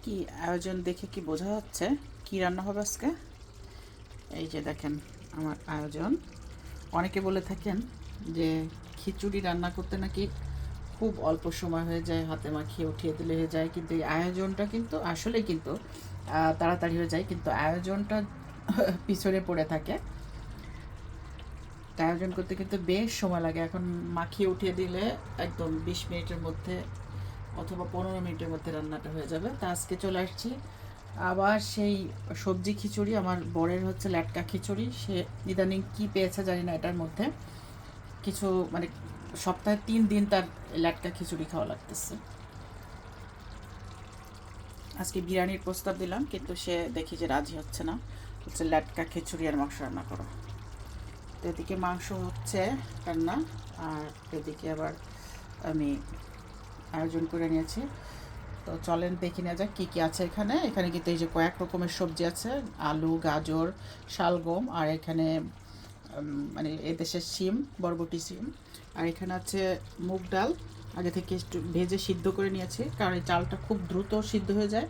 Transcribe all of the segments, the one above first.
কি আয়োজন দেখে কি বোঝা যাচ্ছে কি রান্না হবে আজকে? এই যে দেখেন আমার আয়োজন। অনেকে বলে থাকেন যে খিচুড়ি রান্না করতে নাকি খুব অল্প সময় হয়ে যায়, হাতে মাখিয়ে উঠিয়ে দিলে হয়ে যায়, কিন্তু এই আয়োজনটা কিন্তু আসলেই কিন্তু তাড়াতাড়ি হয়ে যায়, কিন্তু আয়োজনটা পিছনে পড়ে থাকে। আয়োজন করতে কিন্তু বেশ সময় লাগে। এখন মাখিয়ে উঠিয়ে দিলে একদম 20 মিনিটের মধ্যে অথবা 15 মিনিটের মধ্যে রান্নাটা হয়ে যাবে। তা আজকে চলে আসছি আবার সেই সবজি খিচুড়ি। আমার বরের হচ্ছে ল্যাটকা খিচুড়ি। সে ইদানিং কি পেয়েছে জানি না, এটার মধ্যে কিছু মানে সপ্তাহে 3 দিন তার ল্যাটকা খিচুড়ি খাওয়া লাগতেছে। আজকে বিরিয়ানির প্রস্তাব দিলাম, কিন্তু সে দেখি যে রাজি হচ্ছে না, হচ্ছে ল্যাটকা খিচুড়ি আর মাংস রান্না করো। তো এদিকে মাংস হচ্ছে রান্না, আর এদিকে আবার আমি আয়োজন করে নিয়েছি। তো চলেন দেখে নেওয়া যাক কী কী আছে এখানে। এখানে কিন্তু এই যে কয়েক রকমের সবজি আছে, আলু, গাজর, শালগম, আর এখানে মানে এদেশের শিম, বরবটি শিম। আর এখানে আছে মুগ ডাল, আগে থেকে একটু ভেজে সিদ্ধ করে নিয়েছি, কারণ এই চালটা খুব দ্রুত সিদ্ধ হয়ে যায়,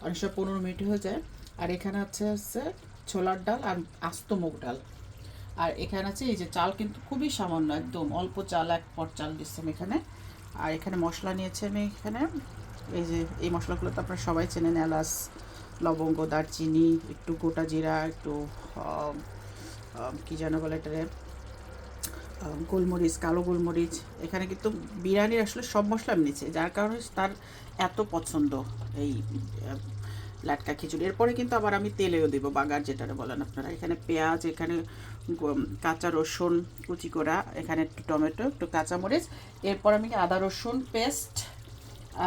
অনেক সময় 15 মিনিটে হয়ে যায়। আর এখানে হচ্ছে ছোলার ডাল আর আস্ত মুগ ডাল। আর এখানে আছে এই যে চাল, কিন্তু খুবই সামান্য, একদম অল্প চাল, 1 পট চাল দিচ্ছি আমি এখানে। আর এখানে মশলা নিয়েছি আমি এখানে, এই যে এই মশলাগুলো তো আপনারা সবাই চেনেন, এলাচ, লবঙ্গ, দারচিনি, একটু গোটা জিরা, একটু কী যেন বলে এটারে, গোলমরিচ, কালো গোলমরিচ। এখানে কিন্তু বিরিয়ানির আসলে সব মশলা আমি নিয়েছি, যার কারণে তার এত পছন্দ এই লাটকা খিচুড়ি। এরপরে কিন্তু আবার আমি তেলেও দেবো, বাগার যেটারে বলেন আপনারা। এখানে পেঁয়াজ, এখানে কাঁচা রসুন কুচি করা, এখানে একটু টমেটো, একটু কাঁচামরিচ। এরপর আমি আদা রসুন পেস্ট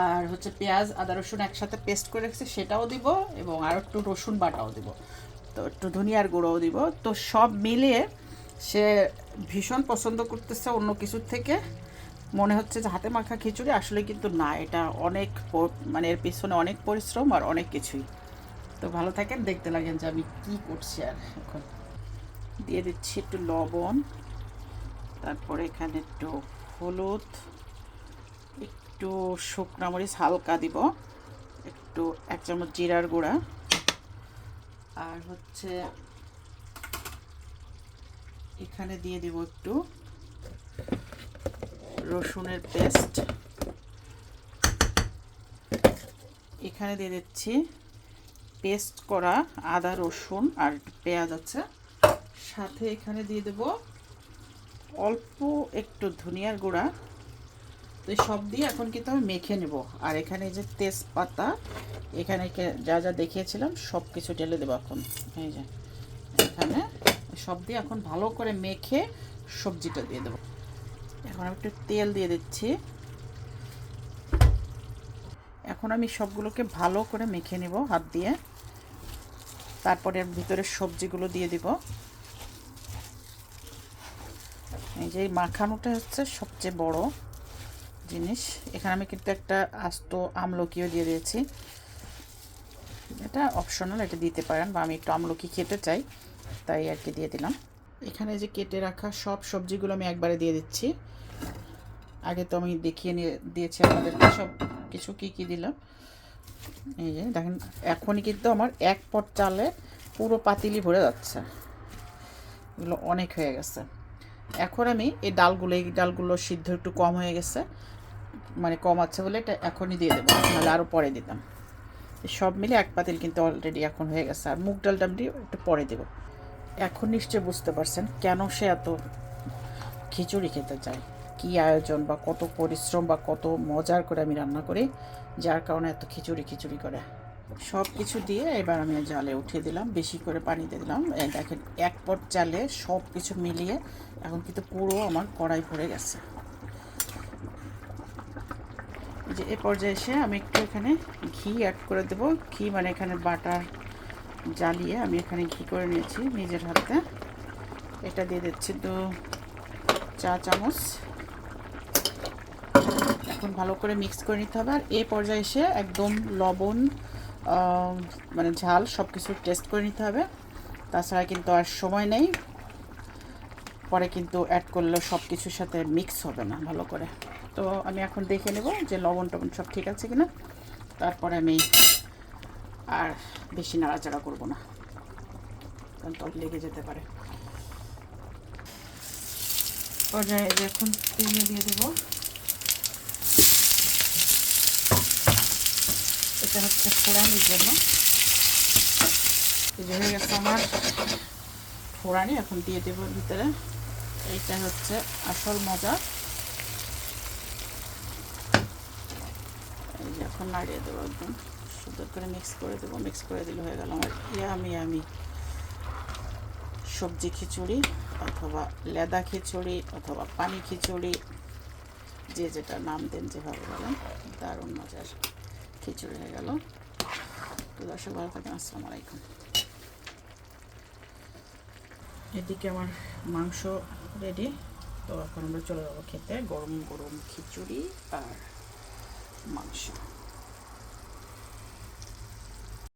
আর হচ্ছে পেঁয়াজ আদা রসুন একসাথে পেস্ট করে রেখেছি, সেটাও দিব, এবং আর একটু রসুন বাটাও দিব, তো একটু ধনিয়ার গুঁড়োও দিব। তো সব মিলিয়ে সে ভীষণ পছন্দ করতেছে অন্য কিছুর থেকে। মনে হচ্ছে যে হাতে মাখা খিচুড়ি, আসলে কিন্তু না, এটা অনেক মানে এর পিছনে অনেক পরিশ্রম আর অনেক কিছুই। তো ভালো থাকেন, দেখতে লাগেন যে আমি কি করছি। আর এখন দিয়ে দিচ্ছি একটু লবণ, তারপরে এখানে একটু হলুদ, একটু শুকনা মরিচ হালকা দিব, একটু 1 চামচ জিরার গুঁড়া, আর হচ্ছে এখানে দিয়ে দিব একটু রসুনের পেস্ট, এখানে দিয়ে দিচ্ছি পেস্ট করা আদা রসুন আর পেঁয়াজ আছে, সাথে এখানে দিয়ে দেব অল্প একটু ধনিয়ার গুঁড়া। তো এই সব দিয়ে এখন কিন্তু আমি মেখে নেব। আর এখানে যে তেজপাতা, এখানে যা যা দেখিয়েছিলাম সব কিছু ঢেলে দেবো এখন। এই যে এখানে সব দিয়ে এখন ভালো করে মেখে সবজিটা দিয়ে দেবো। এখন আমি একটু তেল দিয়ে দিচ্ছি। এখন আমি সবগুলোকে ভালো করে মেখে নেব হাত দিয়ে, তারপরে ভিতরে সবজিগুলো দিয়ে দিব। এই যে মাখানোটা হচ্ছে সবচেয়ে বড় জিনিস। এখানে আমি কিন্তু একটা আস্ত আমলকিও দিয়ে দিয়েছি, এটা অপশনাল, এটা দিতে পারেন, বা আমি একটু আমলকি খেতে চাই তাই আর কি দিয়ে দিলাম। এখানে যে কেটে রাখা সব সবজিগুলো আমি একবারে দিয়ে দিচ্ছি। আগে তো আমি দেখিয়ে নিয়ে দিয়েছি আপনাদেরকে সব কিছু কী কী দিলাম। এই যে দেখেন, এখনই কিন্তু আমার 1 পট চালে পুরো পাতিলি ভরে যাচ্ছে, এগুলো অনেক হয়ে গেছে। এখন আমি এই ডালগুলো সিদ্ধ একটু কম হয়ে গেছে, মানে কম আছে বলে এটা এখনই দিয়ে দেবো, নাহলে আরও পরে দিতাম। সব মিলে 1 পাতিল কিন্তু অলরেডি এখন হয়ে গেছে। আর মুগ ডালটা আমি একটু পরে দেবো। এখন নিশ্চয়ই বুঝতে পারছেন কেন সে এত খিচুড়ি খেতে চায়, কী আয়োজন বা কত পরিশ্রম বা কত মজার করে আমি রান্না করি, যার কারণে এত খিচুড়ি খিচুড়ি করে। সব কিছু দিয়ে এবার আমি জালে উঠিয়ে দিলাম, বেশি করে পানি দিয়ে দিলাম। দেখেন 1 পট চালে সব কিছু মিলিয়ে এখন কিন্তু পুরো আমার কড়াই ভরে গেছে। যে এ পর্যায়ে এসে আমি একটু এখানে ঘি অ্যাড করে দেবো। ঘি মানে এখানে বাটার জ্বালিয়ে আমি এখানে ঘি করে নিয়েছি নিজের হাতে, এটা দিয়ে দিচ্ছি 2 চা চামচ। এখন ভালো করে মিক্স করে নিতে হবে। আর এই পর্যায়ে এসে একদম লবণ মানে ঝাল সব কিছু টেস্ট করে নিতে হবে, তাছাড়া কিন্তু আর সময় নেই, পরে কিন্তু অ্যাড করলেও সব কিছুর সাথে মিক্স হবে না ভালো করে। তো আমি এখন দেখে নেব যে লবণ টবণ সব ঠিক আছে কিনা, তারপরে আমি আর বেশি নাড়াচাড়া করব না, কারণ তল লেগে যেতে পারে। পর্যায়ে এখন তেলে দিয়ে দেব, এটা হচ্ছে ফোড়ানির জন্য। এই যে হয়ে গেছে আমার ফোড়ানি, এখন দিয়ে দেবো ভিতরে। এইটা হচ্ছে আসল মজা। এই যে এখন নাড়িয়ে দেবো, একদম সুন্দর করে মিক্স করে দেবো। মিক্স করে দিলে হয়ে গেল আমার ইয়ামি সবজি খিচুড়ি, অথবা লেদা খিচুড়ি, অথবা পানি খিচুড়ি, যে যেটা নাম দেন, যেভাবে বলেন। দারুণ মজার খিচুড়ি হয়ে গেল। তো দর্শক ভালো থাকেন, আসসালামু আলাইকুম। এদিকে আমার মাংস রেডি। তো এখন আমরা চলে যাবো খেতে, গরম গরম খিচুড়ি আর মাংস।